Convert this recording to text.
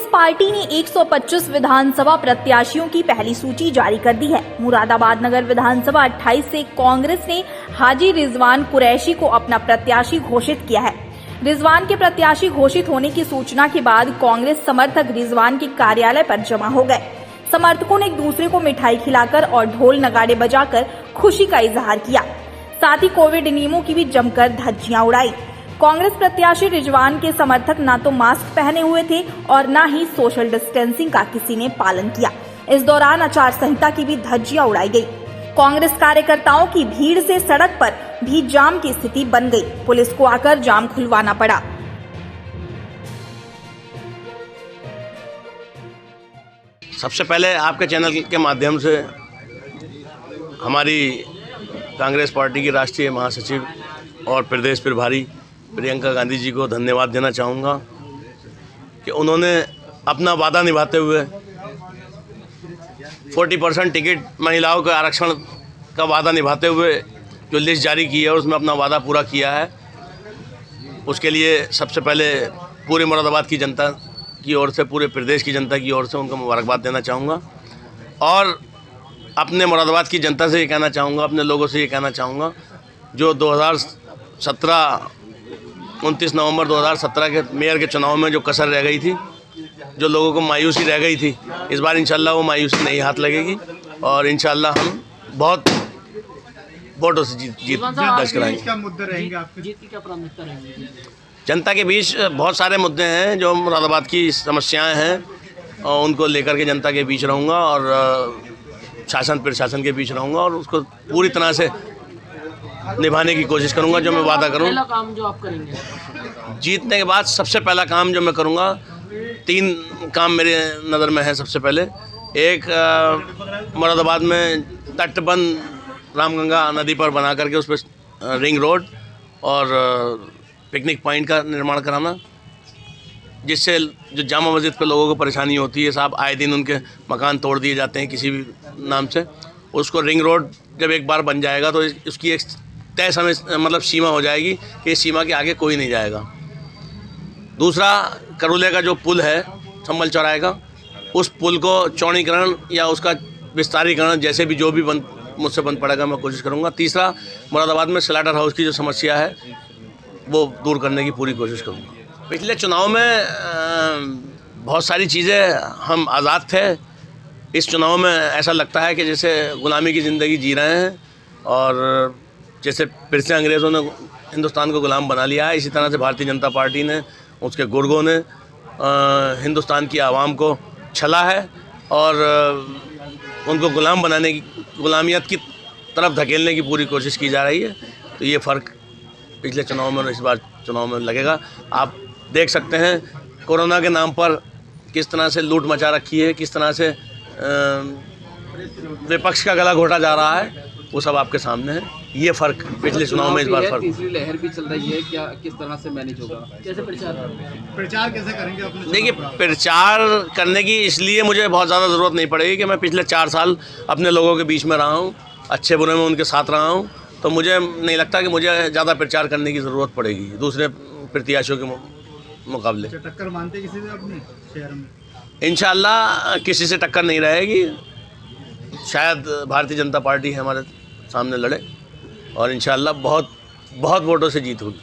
Congress party ने 125 विधानसभा प्रत्याशियों की पहली सूची जारी कर दी है। मुरादाबाद नगर विधानसभा 28 से कांग्रेस ने हाजी रिजवान कुरैशी को अपना प्रत्याशी घोषित किया है। रिजवान के प्रत्याशी घोषित होने की सूचना के बाद कांग्रेस समर्थक रिजवान के कार्यालय पर जमा हो गए। समर्थकों ने एक दूसरे को मिठाई खिलाकर और ढोल नगाड़े बजाकर खुशी का इजहार किया। साथ ही कोविड नियमों की भी जमकर धज्जियां उड़ाई। कांग्रेस प्रत्याशी रिजवान के समर्थक न तो मास्क पहने हुए थे और न ही सोशल डिस्टेंसिंग का किसी ने पालन किया। इस दौरान आचार संहिता की भी धज्जियां उड़ाई गई। कांग्रेस कार्यकर्ताओं की भीड़ से सड़क पर भी जाम की स्थिति बन गई। पुलिस को आकर जाम खुलवाना पड़ा। सबसे पहले आपके चैनल के माध्यम से हमारी कांग्रेस पार्टी की राष्ट्रीय महासचिव और प्रदेश प्रभारी प्रियंका गांधी जी को धन्यवाद देना चाहूँगा कि उन्होंने अपना वादा निभाते हुए 40% टिकट महिलाओं के आरक्षण का वादा निभाते हुए जो लिस्ट जारी की है और उसमें अपना वादा पूरा किया है। उसके लिए सबसे पहले पूरे मुरादाबाद की जनता की ओर से, पूरे प्रदेश की जनता की ओर से उनको मुबारकबाद देना चाहूँगा और अपने मुरादाबाद की जनता से ये कहना चाहूँगा, अपने लोगों से ये कहना चाहूँगा, जो 29 नवंबर 2017 के मेयर के चुनाव में जो कसर रह गई थी, जो लोगों को मायूसी रह गई थी, इस बार इंशाल्लाह वो मायूसी नहीं हाथ लगेगी और इंशाल्लाह हम बहुत वोटों से जीत दर्ज कराएंगे। क्या मुद्दे रहेंगे आपके? जीत की क्या प्राथमिकता रहेंगी? जनता के बीच बहुत सारे मुद्दे हैं, जो मुरादाबाद की समस्याएं हैं और उनको लेकर के जनता के बीच रहूँगा और शासन प्रशासन के बीच रहूँगा और उसको पूरी तरह से निभाने की कोशिश करूंगा। जो मैं वादा करूँ, पहला काम जो आप करेंगे जीतने के बाद सबसे पहला काम जो मैं करूंगा, 3 काम मेरे नज़र में है। सबसे पहले एक, मुरादाबाद में तटबंध रामगंगा नदी पर बना करके उस पर रिंग रोड और पिकनिक पॉइंट का निर्माण कराना, जिससे जो जामा मस्जिद पे लोगों को परेशानी होती है, साहब आए दिन उनके मकान तोड़ दिए जाते हैं किसी भी नाम से। उसको रिंग रोड जब एक बार बन जाएगा तो उसकी एक तय समय मतलब सीमा हो जाएगी कि इस सीमा के आगे कोई नहीं जाएगा। दूसरा, करूले का जो पुल है संभल चौराहे का, उस पुल को चौड़ीकरण या उसका विस्तारीकरण जैसे भी जो भी मुझसे बन पड़ेगा मैं कोशिश करूँगा। तीसरा, मुरादाबाद में स्लाटर हाउस की जो समस्या है वो दूर करने की पूरी कोशिश करूँगा। पिछले चुनाव में बहुत सारी चीज़ें हम आज़ाद थे। इस चुनाव में ऐसा लगता है कि जैसे ग़ुलामी की ज़िंदगी जी रहे हैं और जैसे फिर से अंग्रेज़ों ने हिंदुस्तान को ग़ुलाम बना लिया है। इसी तरह से भारतीय जनता पार्टी ने, उसके गुर्गों ने हिंदुस्तान की आवाम को छला है और उनको ग़ुलाम बनाने की, ग़ुलामियत की तरफ धकेलने की पूरी कोशिश की जा रही है। तो ये फ़र्क पिछले चुनाव में और इस बार चुनाव में लगेगा। आप देख सकते हैं कोरोना के नाम पर किस तरह से लूट मचा रखी है, किस तरह से विपक्ष का गला घोटा जा रहा है, वो सब आपके सामने है। ये फ़र्क पिछले चुनाव में इस बार फ़र्क। तीसरी लहर भी चल रही है, क्या किस तरह से मैनेज होगा? कैसे प्रचार कैसे करेंगे अपने? देखिए, प्रचार करने की इसलिए मुझे बहुत ज़्यादा ज़रूरत नहीं पड़ेगी कि मैं पिछले 4 साल अपने लोगों के बीच में रहा हूँ, अच्छे बुरे में उनके साथ रहा हूँ, तो मुझे नहीं लगता कि मुझे ज़्यादा प्रचार करने की ज़रूरत पड़ेगी दूसरे प्रत्याशियों के मुकाबले। टक्कर मानते किसी से अपने शहर में? इंशाअल्लाह किसी से टक्कर नहीं रहेगी। शायद भारतीय जनता पार्टी हमारे सामने लड़े और इंशाअल्लाह बहुत वोटों से जीत होगी।